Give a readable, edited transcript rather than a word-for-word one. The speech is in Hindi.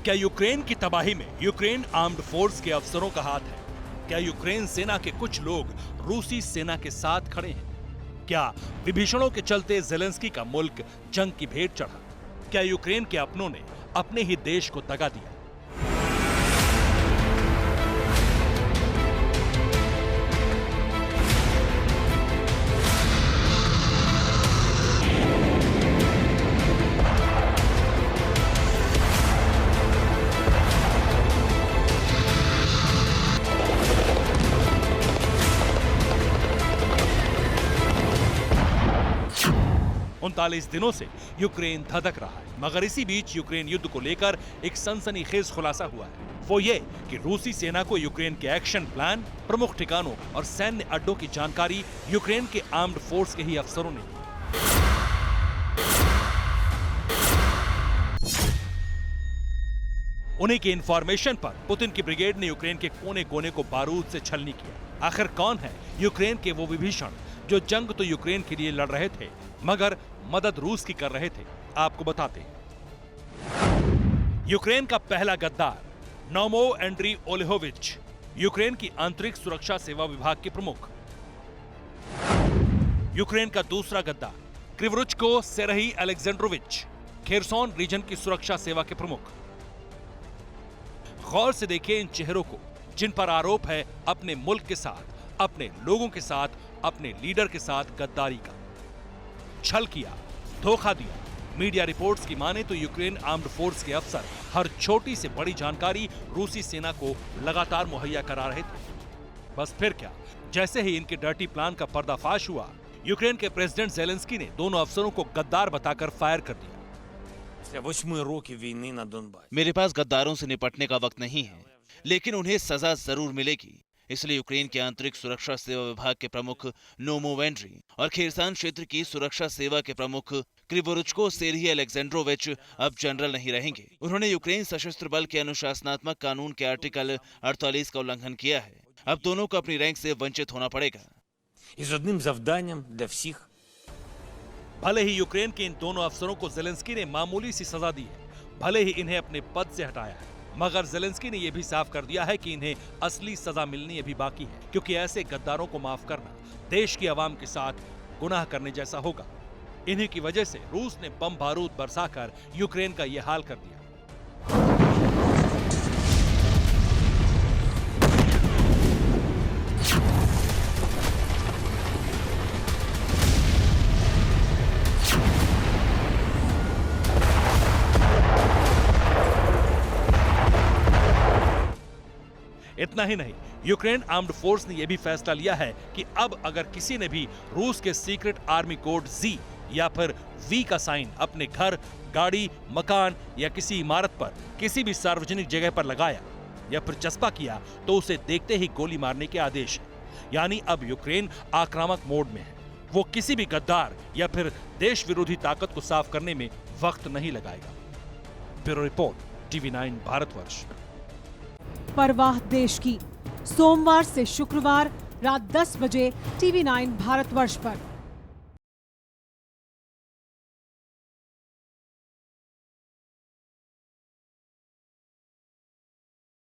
क्या यूक्रेन की तबाही में यूक्रेन आर्म्ड फोर्स के अफसरों का हाथ है? क्या यूक्रेन सेना के कुछ लोग रूसी सेना के साथ खड़े हैं? क्या विभीषणों के चलते जेलेंस्की का मुल्क जंग की भेंट चढ़ा? क्या यूक्रेन के अपनों ने अपने ही देश को दगा दिया? उनतालीस दिनों से यूक्रेन धधक रहा है, मगर इसी बीच यूक्रेन युद्ध को लेकर एक सनसनीखेज खुलासा हुआ है। वो ये कि रूसी सेना को यूक्रेन के एक्शन प्लान, प्रमुख ठिकानों और सैन्य अड्डों की जानकारी यूक्रेन के आर्म्ड फोर्स के ही अफसरों ने दी। उन्हीं की इंफॉर्मेशन पर पुतिन की ब्रिगेड ने यूक्रेन के कोने कोने को बारूद से छलनी किया। आखिर कौन है यूक्रेन के वो विभीषण जो जंग तो यूक्रेन के लिए लड़ रहे थे मगर मदद रूस की कर रहे थे? आपको बताते हैं। यूक्रेन का पहला गद्दार नोमो एंड्री ओलेहोविच, यूक्रेन की आंतरिक सुरक्षा सेवा विभाग के प्रमुख। यूक्रेन का दूसरा गद्दार क्रिवरुचको सेरही अलेक्जेंड्रोविच, खेरसोन रीजन की सुरक्षा सेवा के प्रमुख। गौर से देखिए इन चेहरों को, जिन पर आरोप है अपने मुल्क के साथ, अपने लोगों के साथ, अपने लीडर के साथ गद्दारी का। छल किया, धोखा दिया। मीडिया रिपोर्ट्स की माने तो यूक्रेन आर्म्ड फोर्स के अफसर हर छोटी से बड़ी जानकारी रूसी सेना को लगातार मुहैया करा रहे थे। बस फिर क्या, जैसे ही इनके डर्टी प्लान का पर्दाफाश हुआ, यूक्रेन के प्रेसिडेंट जेलेंस्की ने दोनों अफसरों को गद्दार बताकर फायर कर दिया। मेरे पास गद्दारों से निपटने का वक्त नहीं है, लेकिन उन्हें सजा जरूर मिलेगी। इसलिए यूक्रेन के आंतरिक सुरक्षा सेवा विभाग के प्रमुख नोमो वेंड्री और खेरसान क्षेत्र की सुरक्षा सेवा के प्रमुख क्रिवोरुचको सेरही अलेक्जेंड्रोविच अब जनरल नहीं रहेंगे। उन्होंने यूक्रेन सशस्त्र बल के अनुशासनात्मक कानून के आर्टिकल 48 का उल्लंघन किया है। अब दोनों को अपनी रैंक से वंचित होना पड़ेगा। भले ही यूक्रेन के इन दोनों अफसरों को जेलेंस्की ने मामूली सी सजा दी है, भले ही इन्हें अपने पद से हटाया है, मगर जेलेंस्की ने यह भी साफ कर दिया है कि इन्हें असली सजा मिलनी अभी बाकी है, क्योंकि ऐसे गद्दारों को माफ करना देश की आवाम के साथ गुनाह करने जैसा होगा। इन्हीं की वजह से रूस ने बम बारूद बरसाकर यूक्रेन का यह हाल कर दिया। इतना ही नहीं, यूक्रेन आर्म्ड फोर्स ने यह भी फैसला लिया है कि अब अगर किसी ने भी रूस के सीक्रेट आर्मी कोड जी या फिर वी का साइन अपने घर, गाड़ी, मकान या किसी इमारत पर किसी भी सार्वजनिक जगह पर लगाया या फिर चस्पा किया तो उसे देखते ही गोली मारने के आदेश है। यानी अब यूक्रेन आक्रामक मोड में है। वो किसी भी गद्दार या फिर देश विरोधी ताकत को साफ करने में वक्त नहीं लगाएगा। Bureau report, TV9 Bharatvarsh. परवाह देश की, सोमवार से शुक्रवार रात 10 बजे TV9 भारतवर्ष पर।